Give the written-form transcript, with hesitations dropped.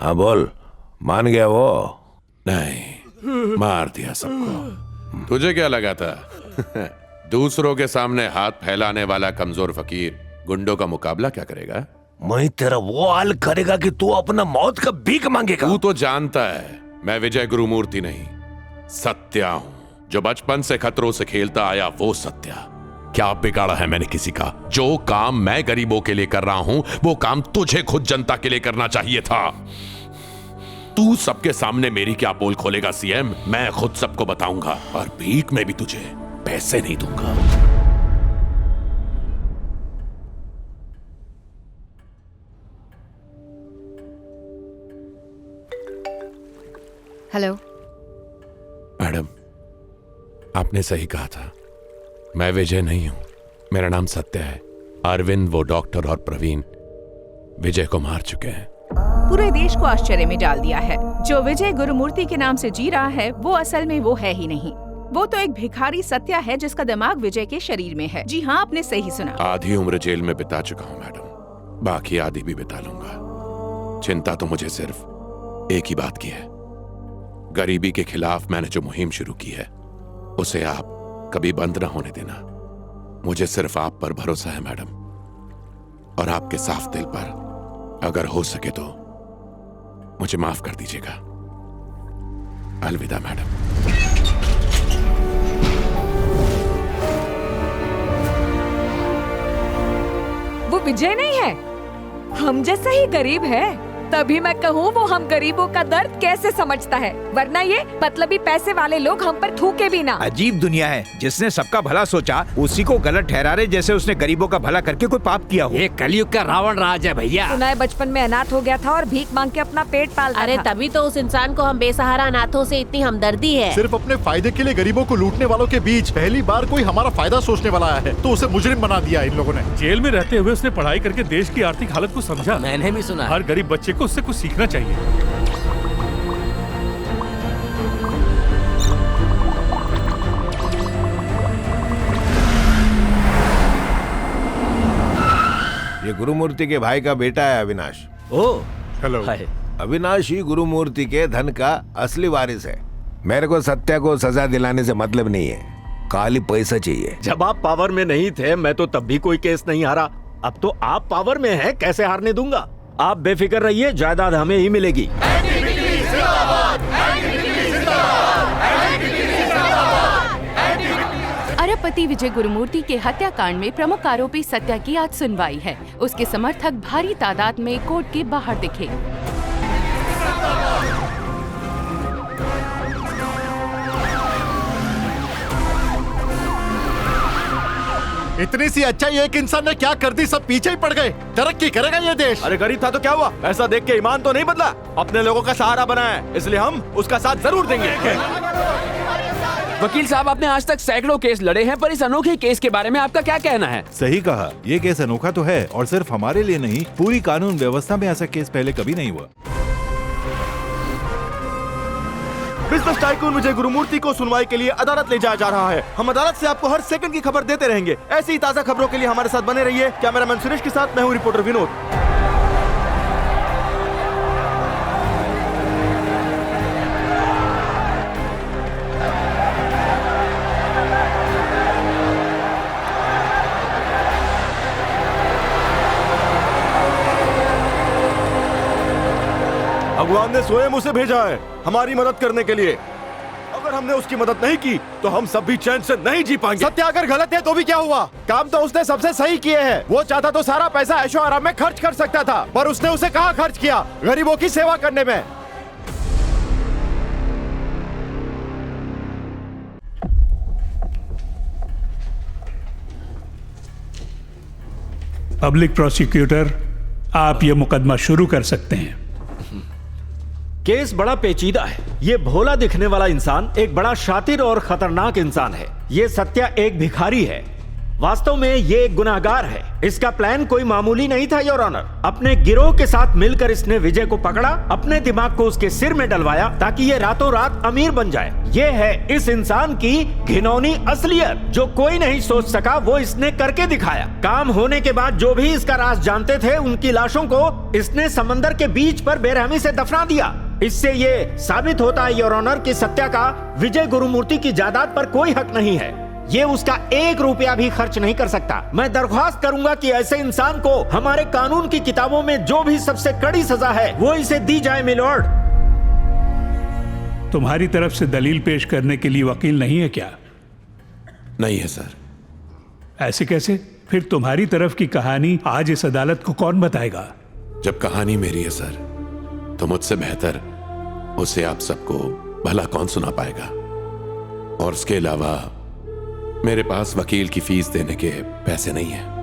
हाँ बोल, मान गया वो? नहीं, मार दिया सबको। तुझे क्या लगा था दूसरों के सामने हाथ फैलाने वाला कमजोर फकीर गुंडों का मुकाबला क्या करेगा? मैं तेरा वो हाल करेगा कि तू अपना मौत का भीख मांगेगा। तू तो जानता है मैं विजय गुरुमूर्ति नहीं, सत्या हूं, जो बचपन से खतरों से खेलता आया वो सत्या। क्या बिगाड़ा है मैंने किसी का? जो काम मैं गरीबों के लिए कर रहा हूं वो काम तुझे खुद जनता के लिए करना चाहिए था। तू सबके सामने मेरी क्या पोल खोलेगा सीएम? मैं खुद सबको बताऊंगा, और भीख में भी तुझे पैसे नहीं दूंगा। हेलो मैडम, आपने सही कहा था, मैं विजय नहीं हूं, मेरा नाम सत्य है। अरविंद, वो डॉक्टर और प्रवीण विजय को मार चुके हैं। पूरे देश को आश्चर्य में डाल दिया है। जो विजय गुरुमूर्ति के नाम से जी रहा है वो असल में वो है ही नहीं। वो तो एक भिखारी सत्या है जिसका दिमाग विजय के शरीर में है। जी हाँ, आपने सही सुना। आधी उम्र जेल में बिता चुका हूं मैडम, बाकी आधी भी बिता लूंगा। चिंता तो मुझे सिर्फ एक ही बात की है, गरीबी के खिलाफ मैंने जो मुहिम शुरू की है उसे आप कभी बंद ना होने देना। मुझे सिर्फ आप पर भरोसा है मैडम, और आपके साफ दिल पर। अगर हो सके तो मुझे माफ कर दीजिएगा। अलविदा मैडम। वो विजय नहीं है, हम जैसा ही गरीब है, तभी मैं कहूँ वो हम गरीबों का दर्द कैसे समझता है, वरना ये मतलबी पैसे वाले लोग हम पर थूके भी ना। अजीब दुनिया है, जिसने सबका भला सोचा उसी को गलत ठहरा रहे, जैसे उसने गरीबों का भला करके कोई पाप किया हो। ये कलयुग का रावण राज है भैया। सुना है बचपन में अनाथ हो गया था और भीख मांग के अपना पेट पालता अरे था। तभी तो उस इंसान को हम बेसहारा अनाथों से इतनी हमदर्दी है। सिर्फ अपने फायदे के लिए गरीबों को लूटने वालों के बीच पहली बार कोई हमारा फायदा सोचने वाला आया है, तो उसे मुजरिम बना दिया इन लोगों ने। जेल में रहते हुए उसने पढ़ाई करके देश की आर्थिक हालत को समझा। मैंने भी सुना। हर गरीब बच्चे को उससे कुछ सीखना चाहिए। ये गुरुमूर्ति के भाई का बेटा है Avinash. Oh hello. Hi. Avinash ही गुरुमूर्ति के धन का असली वारिस है। मेरे को सत्या को सजा दिलाने से मतलब नहीं है, खाली पैसा चाहिए। जब आप पावर में नहीं थे मैं तो तब भी कोई केस नहीं हारा, अब तो आप पावर में हैं, कैसे हारने दूंगा। आप बेफिक्र रहिए, जायदाद हमें ही मिलेगी। अरबपति विजय गुरुमूर्ति के हत्याकांड में प्रमुख आरोपी सत्या की आज सुनवाई है। उसके समर्थक भारी तादाद में कोर्ट के बाहर दिखे। इतनी सी अच्छाई एक इंसान ने क्या कर दी, सब पीछे ही पड़ गए। तरक्की करेगा ये देश। अरे गरीब था तो क्या हुआ, ऐसा देख के ईमान तो नहीं बदला। अपने लोगों का सहारा बना है, इसलिए हम उसका साथ जरूर देंगे। वकील साहब, आपने आज तक सैकड़ों केस लड़े हैं, पर इस अनोखे केस के बारे में आपका क्या कहना है? सही कहा, ये केस अनोखा तो है, और सिर्फ हमारे लिए नहीं, पूरी कानून व्यवस्था में ऐसा केस पहले कभी नहीं हुआ। बिजनेस टाइकून विजय गुरुमूर्ति को सुनवाई के लिए अदालत ले जाया जा रहा है। हम अदालत से आपको हर सेकंड की खबर देते रहेंगे। ऐसी ही ताजा खबरों के लिए हमारे साथ बने रहिए। कैमरामैन सुरेश के साथ मैं हूँ रिपोर्टर विनोद। भगवान ने स्वयं उसे भेजा है हमारी मदद करने के लिए। अगर हमने उसकी मदद नहीं की तो हम सब भी चैन से नहीं जी पाएंगे। सत्या अगर गलत है तो भी क्या हुआ, काम तो उसने सबसे सही किए हैं। वो चाहता तो सारा पैसा ऐशो आराम में खर्च कर सकता था, पर उसने उसे कहाँ खर्च किया, गरीबों की सेवा करने में। पब्लिक प्रोसिक्यूटर, आप ये मुकदमा शुरू कर सकते हैं। केस बड़ा पेचीदा है। ये भोला दिखने वाला इंसान एक बड़ा शातिर और खतरनाक इंसान है। ये सत्या एक भिखारी है। वास्तव में ये एक गुनाहगार है। इसका प्लान कोई मामूली नहीं था योर ऑनर। अपने गिरोह के साथ मिलकर इसने विजय को पकड़ा, अपने दिमाग को उसके सिर में डलवाया ताकि ये रातों रात अमीर बन जाए। ये है इस इंसान की घिनौनी असलियत। जो कोई नहीं सोच सका वो इसने करके दिखाया। काम होने के बाद जो भी इसका राज जानते थे उनकी लाशों को इसने समंदर के बीच पर बेरहमी से दफना दिया। इससे ये साबित होता है योर ऑनर कि सत्या का विजय गुरुमूर्ति की जायदाद पर कोई हक नहीं है। ये उसका 1 रुपया भी खर्च नहीं कर सकता। मैं दरख्वास्त करूंगा कि ऐसे इंसान को हमारे कानून की किताबों में जो भी सबसे कड़ी सजा है वो इसे दी जाए मिलॉर्ड। तुम्हारी तरफ से दलील पेश करने के लिए वकील नहीं है क्या? नहीं है सर। ऐसे कैसे? फिर तुम्हारी तरफ की कहानी आज इस अदालत को कौन बताएगा? जब कहानी मेरी है सर, तो मुझसे बेहतर उसे आप सबको भला कौन सुना पाएगा। और उसके अलावा मेरे पास वकील की फीस देने के पैसे नहीं है।